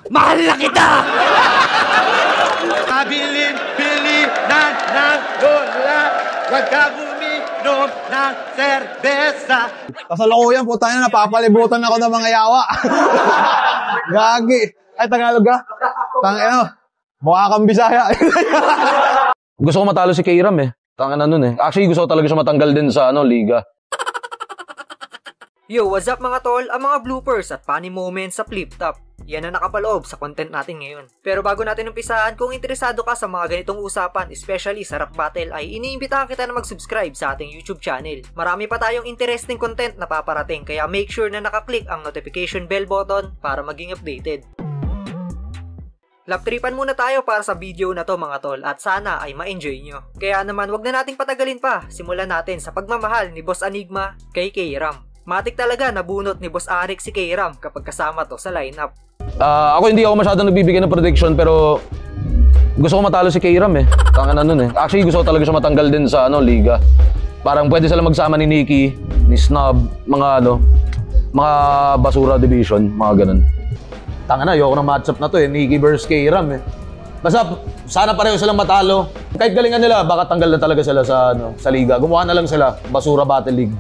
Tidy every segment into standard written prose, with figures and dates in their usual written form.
Mahal na kita! Kabilin-bilinan ng lola, wag ka uminom ng serbesa. Kasalukuyan po tayo, napapalibutan ako ng mga yawa. Gagi. Ay, Tagalog ka? Mukha kang Bisaya. Gusto ko matalo si K-Ram eh. Tangin na nun eh. Actually, gusto ko talaga siya matanggal din sa liga. Yo, what's up mga tol? Ang mga bloopers at funny moments sa Flip Top. Yan ang nakapaloob sa content natin ngayon. Pero bago natin umpisahan, kung interesado ka sa mga ganitong usapan, especially sa rap battle, ay iniimbitahan kita na mag-subscribe sa ating YouTube channel. Marami pa tayong interesting content na paparating, kaya make sure na nakaklik ang notification bell button para maging updated. Laptripan muna tayo para sa video na to mga tol at sana ay ma-enjoy nyo. Kaya naman wag na nating patagalin pa, simulan natin sa pagmamahal ni Boss Enigma kay K-Ram. Matik talaga nabunot ni Boss Arik si K-Ram kapag kasama to sa lineup. Ako hindi ako masyadong nagbibigay ng prediction pero gusto ko matalo si K-Ram eh. Tangin na nun eh. Actually gusto ko talaga siya matanggal din sa liga. Parang pwede sila magsama ni Nikki, ni Snob, mga basura division, mga ganun. Tangin na, ayoko ng matchup na to eh, Nikki versus K-Ram eh. Basta sana pareho silang matalo. Kahit galingan nila, baka tanggal na talaga sila sa liga. Gumawa na lang sila, basura battle league.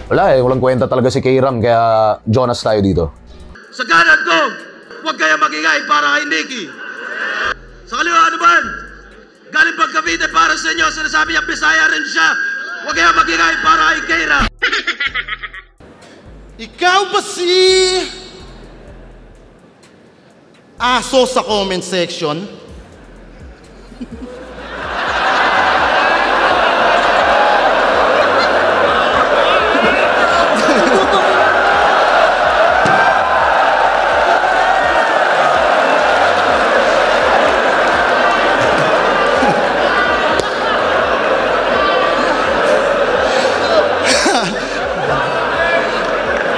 Wala eh, walang kwenta talaga si K-Ram, kaya Jonas tayo dito. Sa kanan ko, huwag kaya magingay para kay Nikki. Sa kaliwa naman, galing pang Cavite para sa inyo, sinasabi niya Bisaya rin siya. Huwag kaya magingay para kay K-Ram. Ikaw ba si aso sa comment section?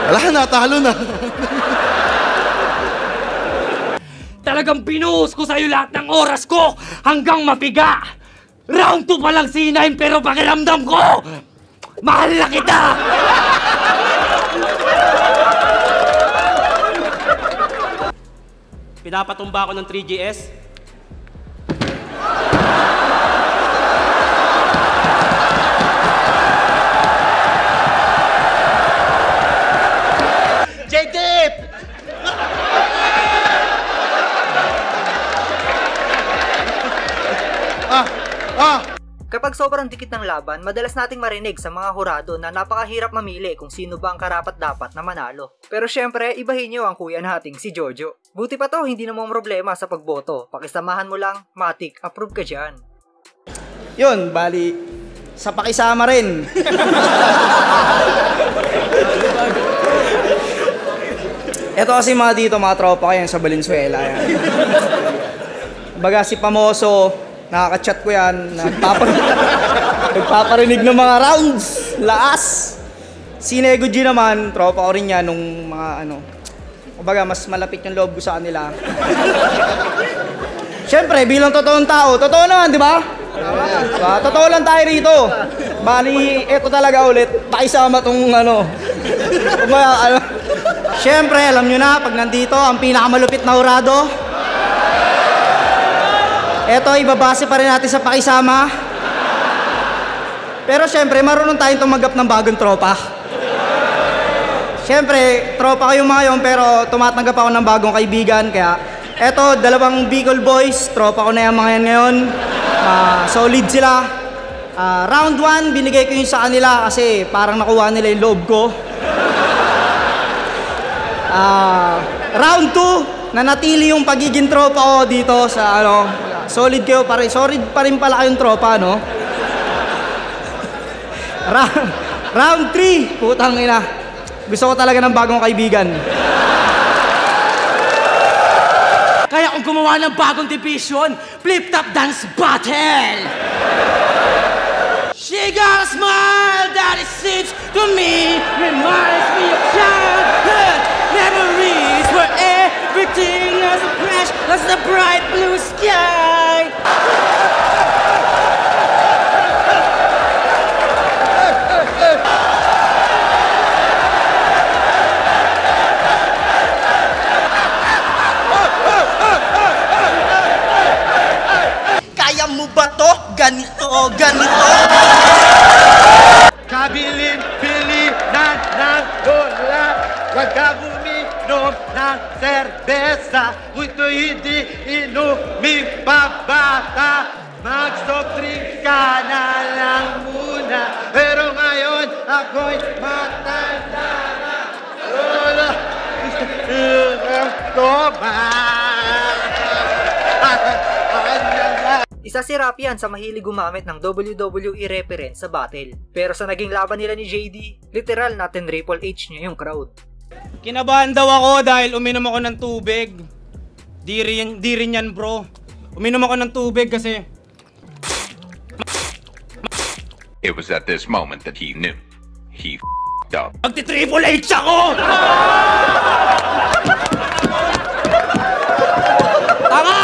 Wala, natalo na. Talagang binuhos ko sa'yo lahat ng oras ko hanggang mapiga. Round 2 pa lang sinahin pero pakiramdam ko, mahal na kita! Pinapatumba ako ng 3GS. Kapag sobrang dikit ng laban, madalas nating marinig sa mga hurado na napakahirap mamili kung sino ba ang karapat-dapat na manalo. Pero syempre, ibahin nyo ang kuya nating si Jojo. Buti pa to, hindi namang problema sa pagboto. Pakisamahan mo lang, matik, approve ka dyan. Yun, bali, sa pakisama rin. Ito kasi mga dito, mga tropa ko yan sa Valenzuela. Yan. Baga si Pamoso, nakaka-chat ko yan, nagpaparinig ng mga rounds, laas. Si Nego G naman, tropa ko rin yan nung mga kumbaga mas malapit yung loob ko sa kanila. Siyempre, bilang totoong tao, totoo naman, di ba? Totoo lang tayo rito. Bali, eto talaga ulit, pakisama tong kumbaga, siyempre, alam nyo na, pag nandito, ang pinakamalupit na hurado, eto, ibabase pa rin natin sa pakisama. Pero syempre, marunong tayong tumanggap ng bagong tropa. Syempre, tropa ko yung mga yun, pero tumatanggap ako ng bagong kaibigan. Kaya, eto, dalawang Bicol boys, tropa ko na yung mga yan ngayon. Solid sila. Round 1, binigay ko yun sa kanila kasi parang nakuha nila yung loob ko. Round 2, nanatili yung pagiging tropa ko dito sa solid kayo pa rin. Solid pa rin pala kayong tropa, no? Round 3, putang ina. Gusto ko talaga ng bagong kaibigan. Kaya kung gumawa ng bagong division, Flip Top Dance Battle! She got a smile that it seems to me reminds me of childhood memories where everything has a crash as the bright blue sky. ganito. Kabilin-bilinan ng lola, huwag ka buminom ng serbesa. Ito'y hindi inuming pabata. Mag-stop drink ka na lang muna. Pero ngayon ako'y matanda na. Lola, Isa si Rapian sa mahilig gumamit ng WWE reference sa battle. Pero sa naging laban nila ni JD, literal natin Triple H niya yung crowd. Kinabahan daw ako dahil uminom ako ng tubig. Di rin yan bro. Uminom ako ng tubig kasi... It was at this moment that he knew. He f***ed up. Magti-Triple H ako! Tanga!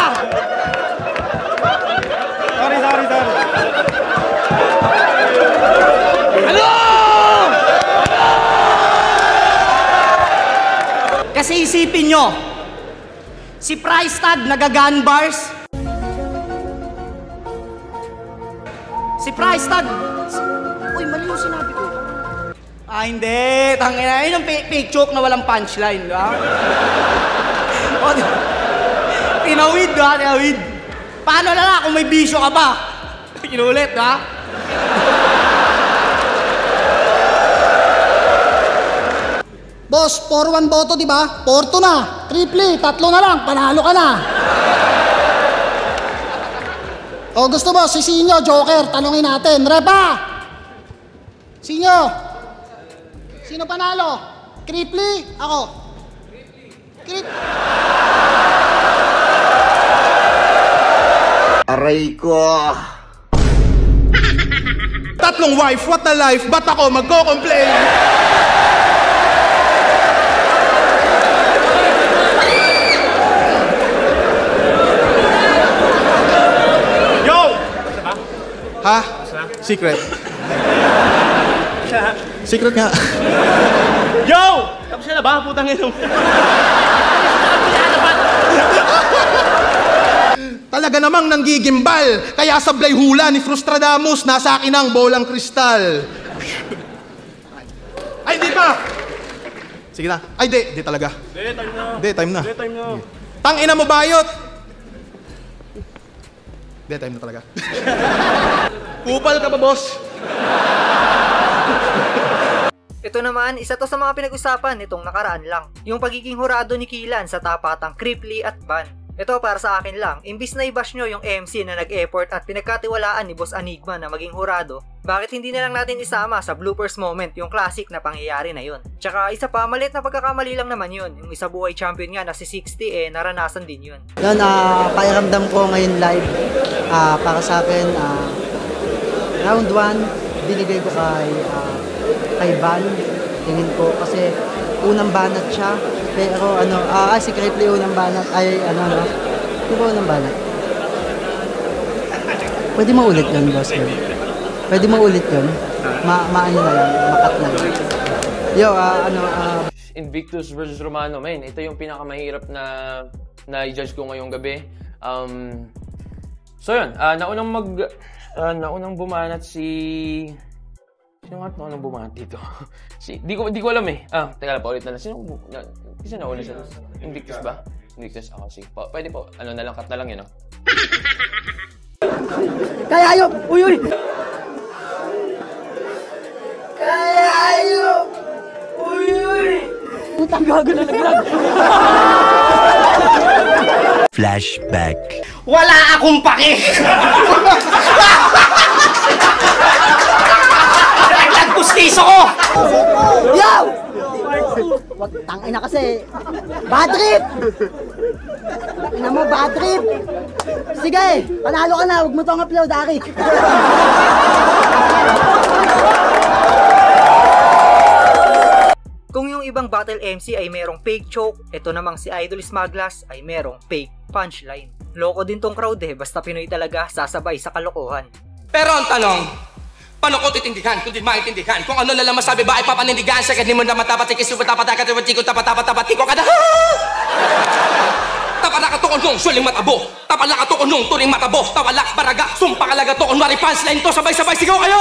Sorry. Ano? Kasi isipin nyo, si Price Tag nagagun bars. Si Price Tag... Uy, mali yung sinabi ko. Ah, hindi. Tangina. Yun ang fake joke na walang punchline, di ba? Tinawid, di ba? Tinawid. Paano na lang kung may bisyo ka pa? Inulit, di ba? Boss, 4-1 boto, di ba? 4-2 na. Triple, 3 na lang. Panalo ka na. O gusto mo, si Sinyo, Joker, tanungin natin. Repa! Sinyo! Sino panalo? Cripply? Ako. Aray ko. Tatlong wife, what a life, ba't ako magko-complain? Yo! Ha? Secret. Secret nga. Yo! Tapos na ba? Putang ino. Talaga namang nanggigimbal. Kaya sablay hula ni Frustradamus, nasa akin ang bolang kristal. Ay, di pa! Sige na. Ay, di talaga. Time na. Tangina mo bayot! Time na talaga. Kupal ka ba, boss? Ito naman, isa to sa mga pinag-usapan nitong nakaraan lang. Yung pagiging hurado ni Killan sa tapatang Cripply at Van. Ito para sa akin lang, imbis na i-bash nyo yung MC na nag-effort at pinagkatiwalaan ni Boss Enigma na maging hurado, bakit hindi na lang natin isama sa bloopers moment yung classic na pangyayari na yun? Tsaka isa pa, maliit na pagkakamali lang naman yun. Yung isa buhay champion nga na si 60 naranasan din yun. Yun, pakiramdam ko ngayon live, para sa akin, round 1, binigay ko kay Van, tingin ko, kasi unang banat siya, pero si Cripply unang banat, di ba unang banat? Pwede mo ulit yun, boss. Pwede mo ulit yun, maano na lang, makat na lang. Yo, Invictus versus Romano, man, ito yung pinakamahirap na i-judge ko ngayong gabi. So yun, naunang bumanat si... Sino nga naunang bumanat dito? Di ko alam eh. Teka lang, paulit na lang. Sino nauna siya? Invictus ba? Invictus ako, sige. Pwede po, na lang, cut na lang yun, no? Kaya ayop! Uy! Kaya ayop! Uy! Putang gago na naglag! Flashback. Wala akong pake! Nagpustiso ko! Yo! Wag, tangina kasi. Bad trip! Tangina mo, bad trip! Sige, panalo ka na. Huwag mo tong upload, Ari. Kung yung ibang battle MC ay merong fake choke, ito namang si Idol Smaglas ay merong fake punchline. Loko din tong crowd basta Pinoy talaga sasabay sa kalokohan. Pero ang tanong, paano ko titindihan kung di maintindihan? Kung ano na lang masabi ba ay papanindigan? Sakit ni mo na matapat, ikisubat tapat, akatiwat, chiko, tapat, ko kada. Tapat, nung suling matabo. Tapalak ato nung turing matabo. Tawalak baraga, sumpakalaga to. Kunwari punchline to, sabay-sabay sigaw kayo!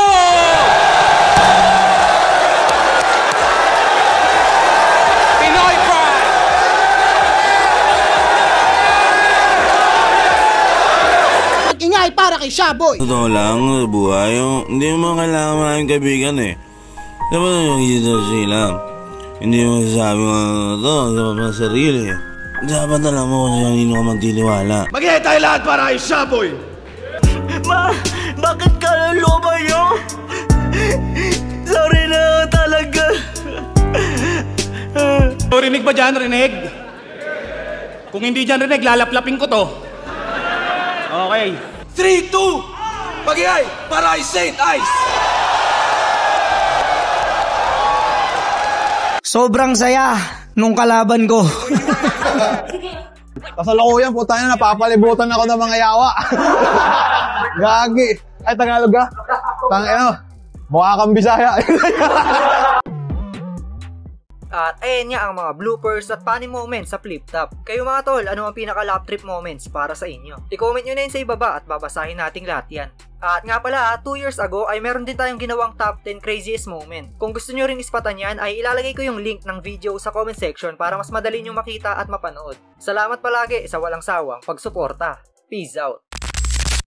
Pinoy Pride! Ingay para kay Shaboy. Totoo lang, buhay hindi mo kailangan maraming kaibigan eh. Dapat yung isa sila. Hindi mo sasabi mo ito, dapat ng sarili. Dapat alam mo kung sino ka magtitiwala. Mag-ihay tayo lahat para kay Shaboy! Ma, bakit ka laloba nyo? Sorry na talaga. Rinig ba dyan, rinig? Kung hindi dyan rinig, lalaplapin ko to. Okay. 3, 2, mag-ihay para kay Saint Ice! Sobrang saya nung kalaban ko. Kasalukuyan po tayo, napapalibutan ako ng mga yawa. Gagi. Ay, Tagalog ka? Mukha kang Bisaya. At ayan nga ang mga bloopers at funny moments sa Flip Top. Kayo mga tol, ano ang pinaka-lap trip moments para sa inyo? I-comment nyo na yun sa ibaba at babasahin nating lahat yan. At nga pala, 2 years ago ay meron din tayong ginawang top 10 craziest moment. Kung gusto nyo ring ispatan yan, ay ilalagay ko yung link ng video sa comment section para mas madali nyo makita at mapanood. Salamat palagi sa walang sawang pagsuporta. Peace out!